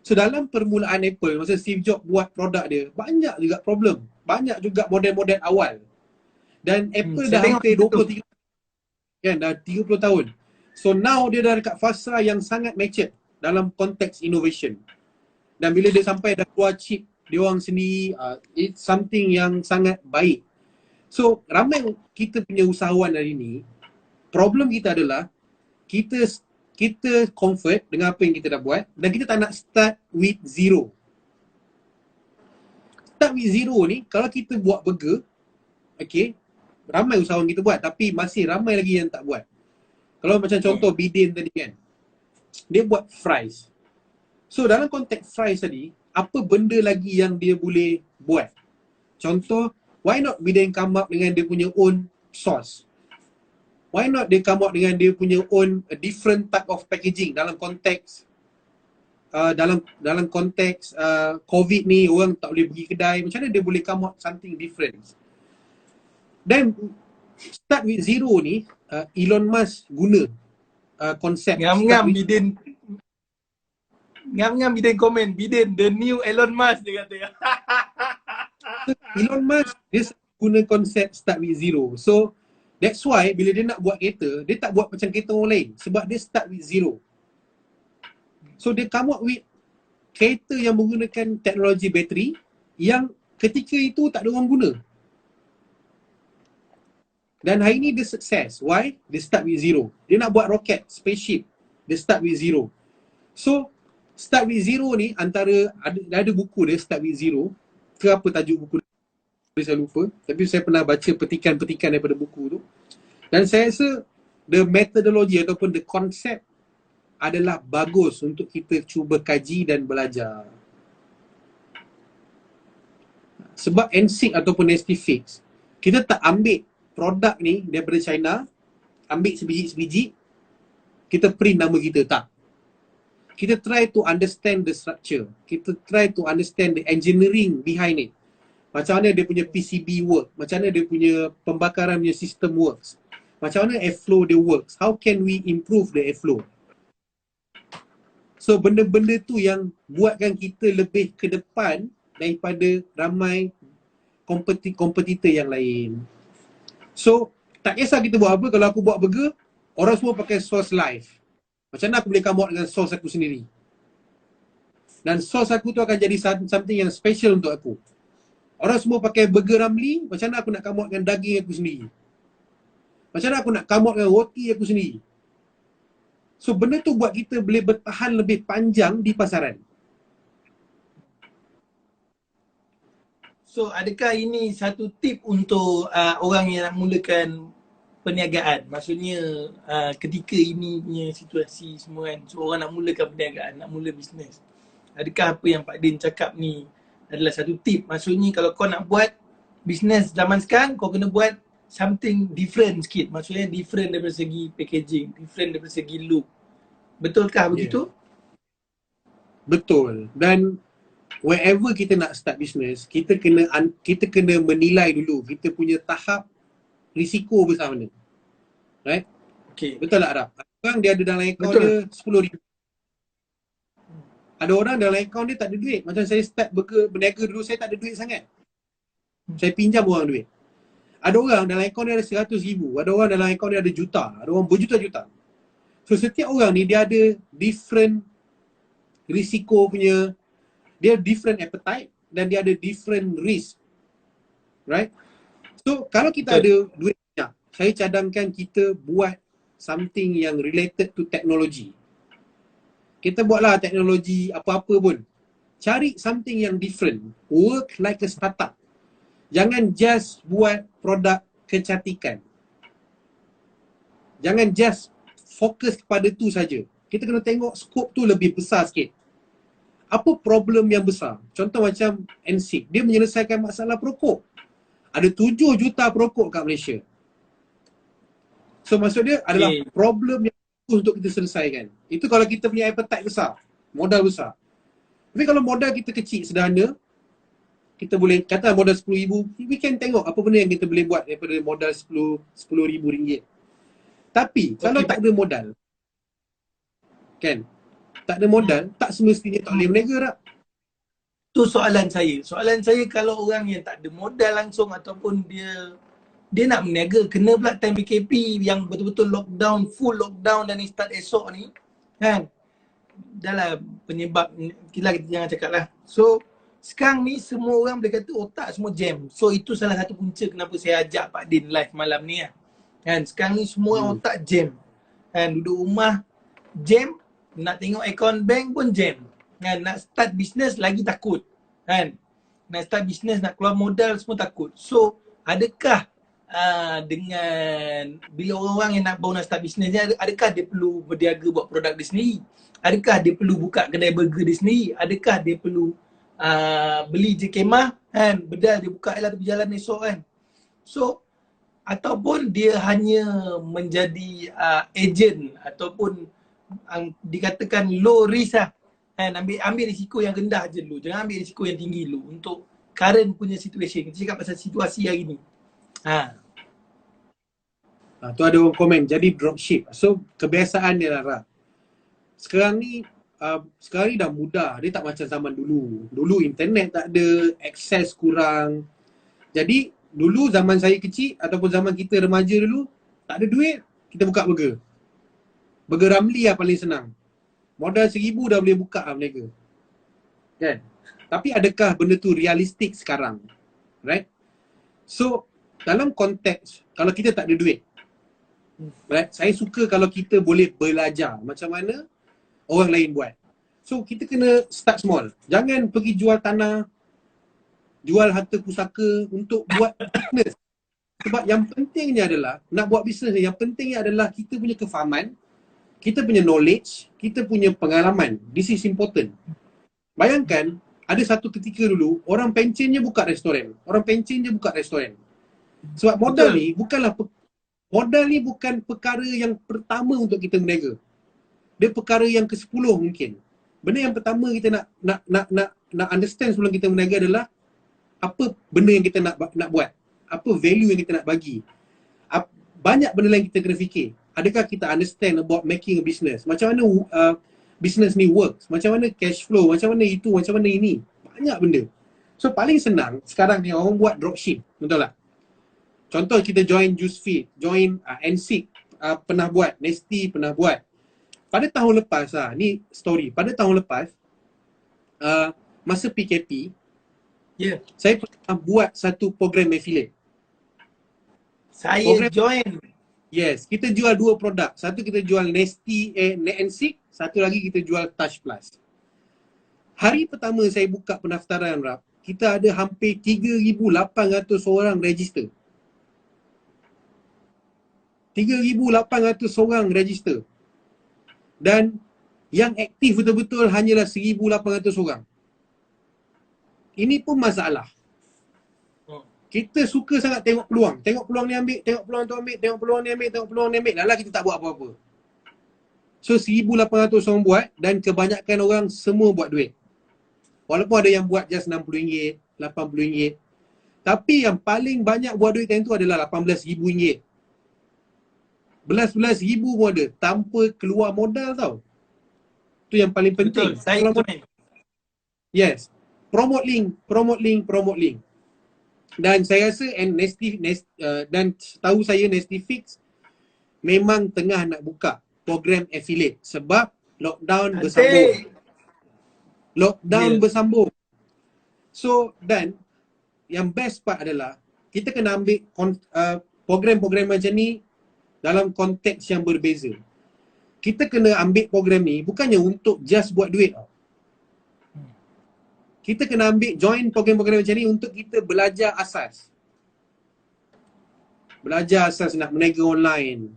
So dalam permulaan Apple, masa Steve Jobs buat produk dia, banyak juga problem. Banyak juga model-model awal. Dan Apple dah hampir 20-30 kan, dah 30 tahun. So now dia dah dekat fasa yang sangat matured dalam konteks innovation. Dan bila dia sampai dah keluar chip dia orang sendiri, it's something yang sangat baik. So ramai kita punya usahawan hari ni, problem kita adalah kita comfort dengan apa yang kita dah buat dan kita tak nak start with zero. Start with zero ni, kalau kita buat burger, okay, ramai usahawan kita buat tapi masih ramai lagi yang tak buat. Kalau macam contoh Bidin tadi kan, dia buat fries. So dalam konteks fries tadi, apa benda lagi yang dia boleh buat? Contoh, why not Bidin come up dengan dia punya own sauce? Why not dia come up dengan dia punya own a different type of packaging dalam konteks dalam konteks COVID ni, orang tak boleh pergi kedai, macam mana dia boleh come up something different? Dan start with zero ni, Elon Musk guna konsep ngam-ngam Bidin. Ngam-ngam Bidin komen, Bidin the new Elon Musk dia kata. Elon Musk dia guna konsep start with zero. So that's why bila dia nak buat kereta, dia tak buat macam kereta orang lain sebab dia start with zero. So dia come up with kereta yang menggunakan teknologi bateri yang ketika itu tak ada orang guna. Dan hari ni dia sukses. Why? Dia start with zero. Dia nak buat roket, spaceship. Dia start with zero. So start with zero ni antara ada buku dia start with zero. Ke apa tajuk buku dia saya lupa. Tapi saya pernah baca petikan-petikan daripada buku tu. Dan saya rasa the methodology ataupun the concept adalah bagus untuk kita cuba kaji dan belajar. Sebab NSIC ataupun Nestifix, kita tak ambil produk ni daripada China, ambil sebiji-sebiji, kita print nama kita, tak. Kita try to understand the structure. Kita try to understand the engineering behind it. Macam mana dia punya PCB work, macam mana dia punya pembakaran punya system works, macam mana airflow dia works, how can we improve the airflow. So benda-benda tu yang buatkan kita lebih ke depan daripada ramai kompetitor yang lain. So tak kisah kita buat apa, kalau aku buat burger, orang semua pakai source live. Macam mana aku boleh come out dengan source aku sendiri? Dan source aku tu akan jadi something yang special untuk aku. Orang semua pakai burger Ramly, macam mana aku nak come out dengan daging aku sendiri? Macam mana aku nak come out dengan roti aku sendiri? So benda tu buat kita boleh bertahan lebih panjang di pasaran. So adakah ini satu tip untuk orang yang nak mulakan perniagaan? Maksudnya ketika ini punya situasi semua kan, so orang nak mulakan perniagaan, nak mula bisnes. Adakah apa yang Pak Din cakap ni adalah satu tip? Maksudnya kalau kau nak buat bisnes zaman sekarang, kau kena buat something different sikit. Maksudnya different daripada segi packaging, different daripada segi look. Betulkah begitu? Betul. Dan wherever kita nak start business, kita kena menilai dulu kita punya tahap risiko besar mana. Right? Okay. Betul tak Arab? Orang dia ada dalam akaun dia 10,000. Ada orang dalam akaun dia tak ada duit. Macam saya start berniaga dulu, saya tak ada duit sangat. Saya pinjam orang duit. Ada orang dalam akaun dia ada 100,000. Ada orang dalam akaun dia ada juta. Ada orang berjuta-juta. So setiap orang ni dia ada different risiko punya, dia different appetite dan dia ada different risk. Right? So kalau kita ada duit banyak, saya cadangkan kita buat something yang related to technology. Kita buatlah teknologi apa-apa pun. Cari something yang different. Work like a startup. Jangan just buat produk kecantikan. Jangan just fokus kepada tu saja. Kita kena tengok skop tu lebih besar sikit. Apa problem yang besar? Contoh macam NSIP, dia menyelesaikan masalah perokok. Ada 7 juta perokok kat Malaysia. So maksud dia adalah problem yang untuk kita selesaikan. Itu kalau kita punya appetite besar, modal besar. Tapi kalau modal kita kecil, sederhana, kita boleh kata modal RM10,000, we can tengok apa benda yang kita boleh buat daripada modal RM10,000. Tapi kalau tak ada modal, kan? Tak ada modal, tak semestinya tak boleh berniaga tak? Tu soalan saya. Soalan saya kalau orang yang tak ada modal langsung ataupun dia nak berniaga, kena pula time PKP yang betul-betul lockdown, full lockdown dan ni start esok ni, kan? Dah lah penyebab, kita jangan cakap lah. So, sekarang ni semua orang boleh kata otak semua jam. So, itu salah satu punca kenapa saya ajak Pak Din live malam ni lah. Kan? Sekarang ni semua orang otak jam. Kan? Duduk rumah, jam. Nak tengok akaun bank pun jam. Kan? Nak start business lagi takut. Kan? Nak start business, nak keluar modal semua takut. So, adakah dengan bila orang-orang yang baru nak start bisnes ni, adakah dia perlu berniaga buat produk dia sendiri? Adakah dia perlu buka kedai burger dia sendiri? Adakah dia perlu beli je kemah, kan? Bedal dia buka lah tepi jalan esok, kan? So ataupun dia hanya menjadi agent ataupun dikatakan low risk lah, kan? Ambil risiko yang rendah je dulu, jangan ambil risiko yang tinggi dulu untuk current punya situation. Kita cakap pasal situasi hari ni. Tu ada orang komen, jadi dropship. So kebiasaan dia lah. Sekarang ni dah mudah. Dia tak macam zaman dulu. Dulu internet tak ada, akses kurang. Jadi dulu zaman saya kecil ataupun zaman kita remaja dulu, tak ada duit, kita buka burger. Burger Ramly lah paling senang. Modal 1,000 dah boleh buka lah berniaga. Kan? Tapi adakah benda tu realistik sekarang? Right? So dalam konteks, kalau kita tak ada duit, right? Saya suka kalau kita boleh belajar macam mana orang lain buat. So kita kena start small. Jangan pergi jual tanah, jual harta pusaka untuk buat bisnes. Sebab yang pentingnya adalah, nak buat bisnes yang pentingnya adalah kita punya kefahaman, kita punya knowledge, kita punya pengalaman. This is important. Bayangkan, ada satu ketika dulu, orang pencennya buka restoran. Orang pencennya buka restoran. Sebab modal ni bukanlah modal ni bukan perkara yang pertama untuk kita berniaga. Dia perkara yang ke-10 mungkin. Benda yang pertama kita nak understand sebelum kita berniaga adalah apa benda yang kita nak buat. Apa value yang kita nak bagi. Banyak benda lain kita kena fikir. Adakah kita understand about making a business? Macam mana business ni works? Macam mana cash flow? Macam mana itu? Macam mana ini? Banyak benda. So paling senang sekarang ni orang buat dropship. Betul tak? Contoh kita join Juicefeed, join NSIP, pernah buat, Nesty pernah buat. Pada tahun lepas ni story. Pada tahun lepas, masa PKP, saya pernah buat satu program affiliate. Saya join. Yes, kita jual 2 produk. Satu kita jual Nesty, NSIC, satu lagi kita jual Touch Plus. Hari pertama saya buka pendaftaran Rap, kita ada hampir 3,800 orang register. 3,800 orang register. Dan yang aktif betul-betul hanyalah 1,800 orang. Ini pun masalah. Kita suka sangat tengok peluang. Tengok peluang ni ambil, tengok peluang tu ambil, tengok peluang ni ambil, tengok peluang ni ambil. Lala kita tak buat apa-apa. So 1,800 orang buat dan kebanyakan orang semua buat duit. Walaupun ada yang buat just RM60, RM80. Tapi yang paling banyak buat duit time tu adalah RM18,000. Belas ribu pun ada tanpa keluar modal tau. Tu yang paling penting. Betul, saya join. Yes. Promote link. Dan saya rasa dan tahu saya Nesty Fix memang tengah nak buka program affiliate sebab lockdown bersambung. So dan yang best part adalah kita kena ambil program-program macam ni dalam konteks yang berbeza. Kita kena ambil program ni bukannya untuk just buat duit tau. Kita kena ambil join program-program macam ni untuk kita belajar asas. Belajar asas nak berniaga online.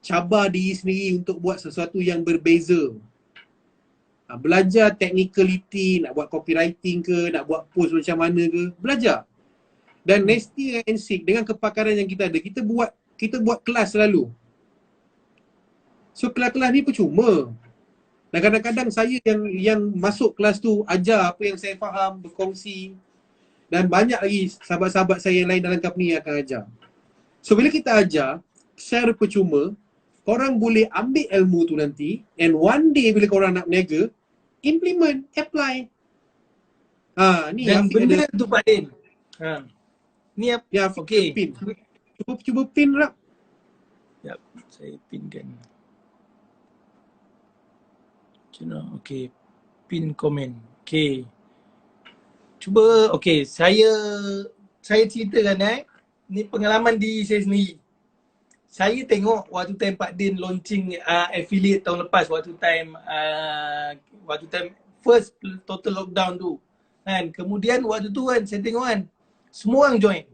Cabar diri sendiri untuk buat sesuatu yang berbeza. Belajar technicality, nak buat copywriting ke, nak buat post macam mana ke, belajar. Dan Nesty dan NSIC dengan kepakaran yang kita ada, kita buat kelas selalu. So kelas-kelas ni percuma. Dan kadang-kadang saya yang masuk kelas tu ajar apa yang saya faham, berkongsi. Dan banyak lagi sahabat-sahabat saya yang lain dalam company yang akan ajar. So bila kita ajar secara percuma, korang boleh ambil ilmu tu nanti and one day bila korang nak berniaga, implement, apply. Ni dan benda tu Pak Din. Ni ya, okey. Pin. Cuba pin Rap. Jap, saya pinkan. Okey. Pin komen. Okey. Cuba saya ceritakan ni pengalaman diri saya sendiri. Saya tengok waktu time Pak Din launching affiliate tahun lepas, waktu time first total lockdown tu. Kan, kemudian waktu tu kan saya tengok kan semua orang join.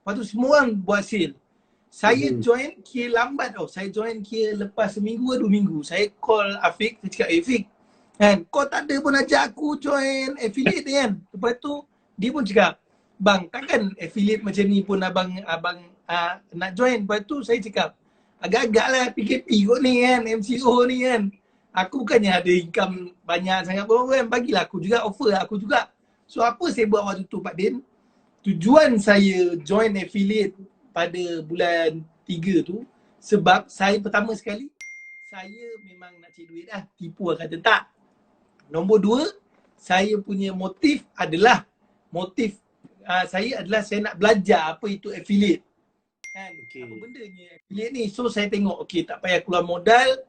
Waktu semua orang buat sale. Saya join kira lambat tau. Saya join kira lepas seminggu atau 2 minggu. Saya call Afiq, saya cakap, Afiq, kan, kau tak ada pun ajak aku join affiliate ni kan. Lepas tu dia pun cakap, bang, takkan affiliate macam ni pun abang nak join. Lepas tu saya cakap, agak-agak lah PKP kot ni kan, MCO ni kan. Aku bukannya ada income banyak sangat pun kan. Bagilah aku juga, offer aku juga. So apa saya buat waktu tu Pak Din? Tujuan saya join affiliate pada bulan 3 tu sebab saya pertama sekali saya memang nak cari duit dah. Tipu orang kata tak. Nombor 2, saya punya motif adalah saya nak belajar apa itu affiliate. Kan? Apa bendanya affiliate ni. So saya tengok tak payah keluar modal.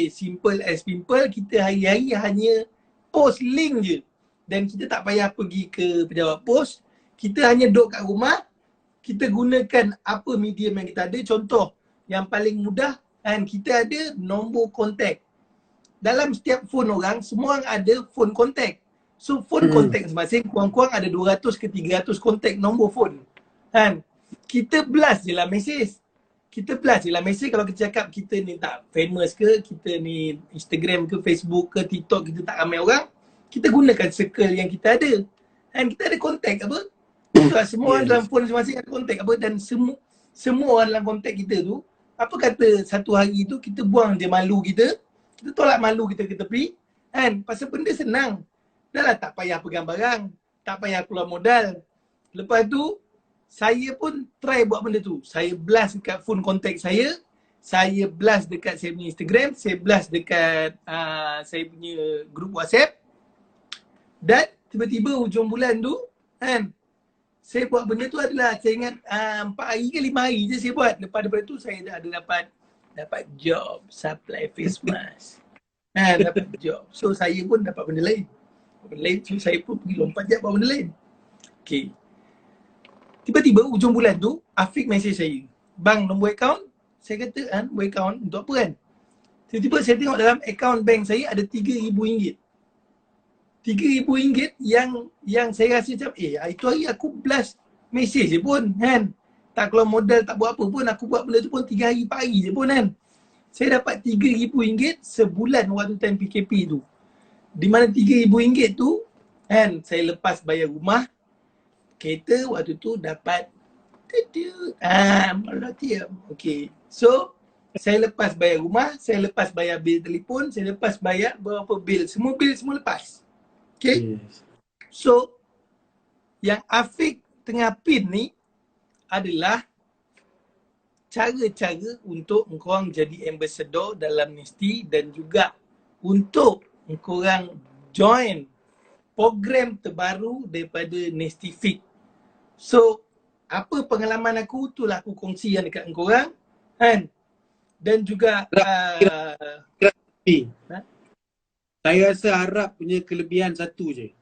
Simple as simple. Kita hari-hari hanya post link je. Dan kita tak payah pergi ke pejabat pos. Kita hanya duduk kat rumah. Kita gunakan apa medium yang kita ada. Contoh yang paling mudah kan, kita ada nombor kontak. Dalam setiap phone orang, semua orang ada phone kontak. So phone kontak masing-masing kurang-kurang ada 200 ke 300 kontak nombor phone. Kan? Kita blast je lah mesej. Kalau kita cakap kita ni tak famous ke, kita ni Instagram ke, Facebook ke, TikTok, kita tak ramai orang, kita gunakan circle yang kita ada. Kan kita ada kontak apa? Semua orang dalam phone masing-masing ada kontak apa, dan semua orang dalam kontak kita tu, apa kata satu hari tu kita buang je malu kita tolak malu kita ke tepi, kan? Pasal benda senang. Dah lah tak payah pegang barang, tak payah keluar modal. Lepas tu saya pun try buat benda tu. Saya blast dekat phone kontak saya blast dekat saya punya Instagram, saya blast dekat saya punya grup WhatsApp. Dan tiba-tiba hujung bulan tu kan, saya buat benda tu adalah, saya ingat 4 hari ke 5 hari je saya buat. Lepas daripada tu saya dah ada dapat job supply face mask. Dapat job. So saya pun dapat benda lain. So saya pun pergi lompat je buat benda lain. Okay. Tiba-tiba ujung bulan tu, Afiq mesej saya. Bang, nombor akaun? Saya kata, nombor akaun untuk apa kan? Tiba-tiba saya tengok dalam akaun bank saya ada RM3,000. RM3,000 yang saya rasa macam, itu hari aku blast mesej je pun kan. Tak keluar modal, tak buat apa pun, aku buat benda tu pun 3 hari 4 hari je pun kan. Saya dapat RM3,000 sebulan waktu time PKP tu. Di mana RM3,000 tu kan, saya lepas bayar rumah, kereta waktu tu dapat okay. So saya lepas bayar rumah, saya lepas bayar bil telefon, saya lepas bayar beberapa bil semua lepas. Okay. Yes. So yang Afiq tengah pin ni adalah cara-cara untuk korang jadi ambassador dalam Nesti dan juga untuk korang join program terbaru daripada Nesti Fit. So apa pengalaman aku, itulah aku kongsikan dekat korang kan. Dan juga saya rasa Arab punya kelebihan satu je.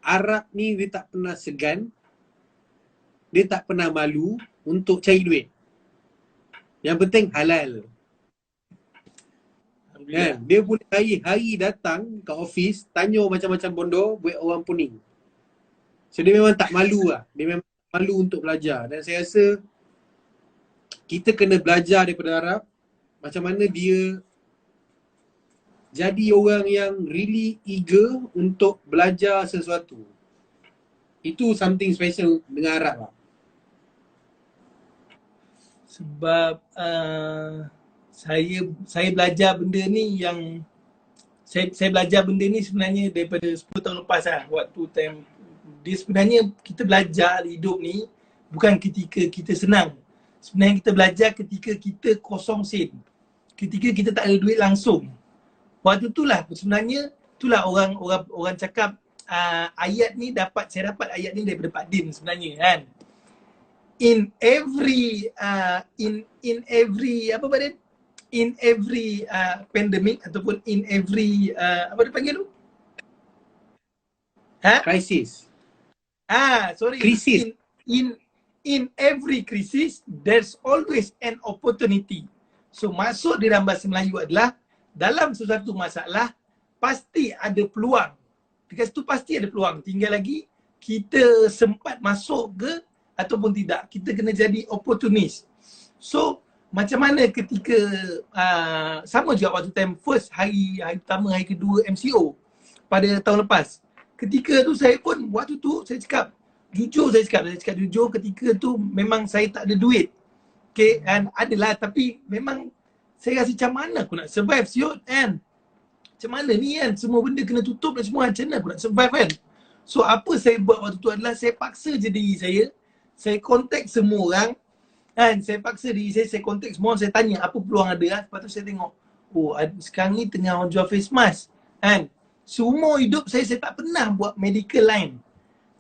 Arab ni dia tak pernah segan, dia tak pernah malu untuk cari duit. Yang penting halal. Kan? Dia boleh hari-hari datang ke office, tanya macam-macam bondo buat orang puning. So dia memang tak malu lah. Dia memang malu untuk belajar. Dan saya rasa kita kena belajar daripada Arab macam mana dia jadi orang yang really eager untuk belajar sesuatu. Itu something special dengan Arab lah. Sebab saya belajar benda ni yang saya belajar benda ni sebenarnya daripada 10 tahun lepas lah. Waktu time dia sebenarnya kita belajar hidup ni bukan ketika kita senang. Sebenarnya kita belajar ketika kita kosong sen. Ketika kita tak ada duit langsung. Waktu itulah sebenarnya itulah orang cakap ayat ni saya dapat ayat ni daripada Pak Din sebenarnya kan. In every apa Pak Din? In every pandemic ataupun in every apa dia panggil tu? Crisis. Sorry. Krisis. In every crisis there's always an opportunity. So maksud di dalam bahasa Melayu adalah dalam sesuatu masalah pasti ada peluang. Because tu pasti ada peluang. Tinggal lagi kita sempat masuk ke ataupun tidak. Kita kena jadi opportunist. So macam mana ketika sama juga waktu time first hari pertama, hari kedua MCO pada tahun lepas. Ketika tu saya pun waktu tu saya cakap jujur, saya cakap jujur, ketika tu memang saya tak ada duit. Okay, and adalah tapi memang saya rasa macam mana aku nak survive siot kan. Macam mana ni kan, semua benda kena tutup dan semua, macam mana aku nak survive kan. So apa saya buat waktu tu adalah saya paksa je diri saya contact semua orang kan, saya paksa diri saya contact semua orang, saya tanya apa peluang ada lah. Lepas tu saya tengok, sekarang ni tengah orang jual face mask kan. Seumur hidup saya tak pernah buat medical line.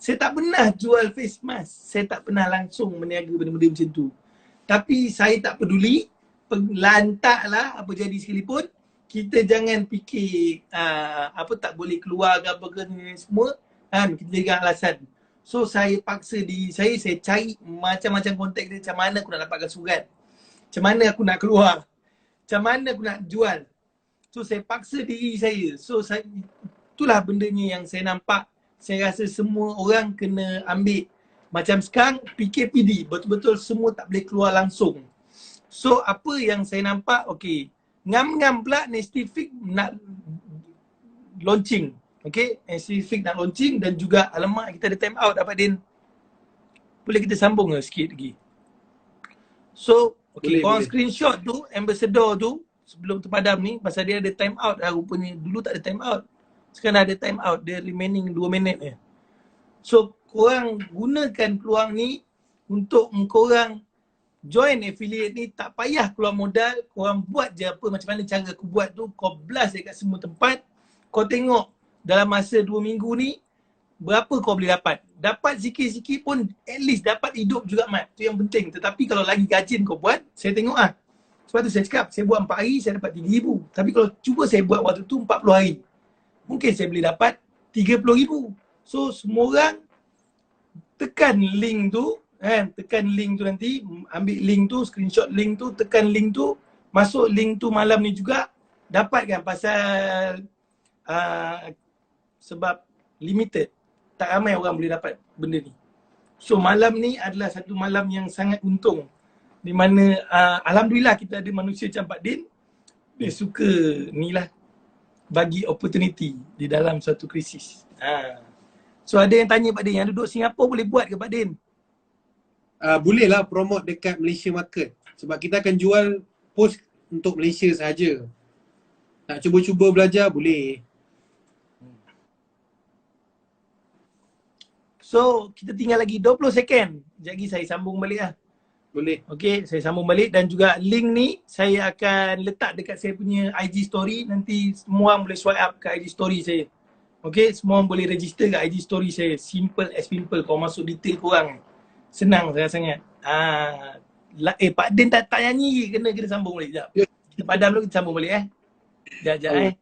Saya tak pernah jual face mask. Saya tak pernah langsung meniaga benda-benda macam tu. Tapi saya tak peduli, lantaklah apa jadi sekalipun, kita jangan fikir apa tak boleh keluar ke apa ke ni semua kan, kita jaga alasan. So saya paksa diri saya cari macam-macam kontak dia, macam mana aku nak dapatkan surat, macam mana aku nak keluar, macam mana aku nak jual. So saya paksa diri saya. So itulah bendanya yang saya nampak. Saya rasa semua orang kena ambil. Macam sekarang PKPD, betul-betul semua tak boleh keluar langsung. So apa yang saya nampak, okay, ngam-ngam pula Nesti Fit nak launching. Okay, Nesti Fit nak launching dan juga alamak kita ada time out Pak Din. Boleh kita sambung ke sikit lagi? So, okay, korang screenshot tu, ambassador tu sebelum terpadam ni, pasal dia ada time out lah rupanya. Dulu tak ada time out. Sekarang ada time out, dia remaining 2 minit je. So korang gunakan peluang ni untuk korang join affiliate ni, tak payah keluar modal. Korang buat je apa macam mana cara aku buat tu, kau blast dekat semua tempat. Kau tengok dalam masa 2 minggu ni berapa kau boleh dapat. Dapat sikit-sikit pun at least dapat hidup juga, Mat. Tu yang penting. Tetapi kalau lagi rajin kau buat, saya tengok sebab tu saya cakap, saya buat 4 hari, saya dapat 3,000. Tapi kalau cuba saya buat waktu tu 40 hari, mungkin saya boleh dapat 30,000. So semua orang tekan link tu kan, tekan link tu nanti, ambil link tu, screenshot link tu, tekan link tu, masuk link tu malam ni juga, dapat kan pasal sebab limited, tak ramai orang boleh dapat benda ni. So malam ni adalah satu malam yang sangat untung, di mana alhamdulillah kita ada manusia macam Pak Din, dia suka ni lah, bagi opportunity di dalam suatu krisis. So ada yang tanya Pak Din, yang duduk Singapura boleh buat ke Pak Din? Boleh lah promote dekat Malaysia market. Sebab kita akan jual post untuk Malaysia sahaja. Nak cuba-cuba belajar boleh. So kita tinggal lagi 20 second. Sekejap lagi saya sambung balik lah. Boleh. Okay, saya sambung balik dan juga link ni saya akan letak dekat saya punya IG story. Nanti semua orang boleh swipe up ke IG story saya. Okay, semua orang boleh register kat IG story saya. Simple as simple. Kau masuk detail korang. Senang sangat-sangat. Pak Din tak nyanyi. Kena sambung balik. Sekejap. Kita padam dulu, kita sambung balik Sekejap.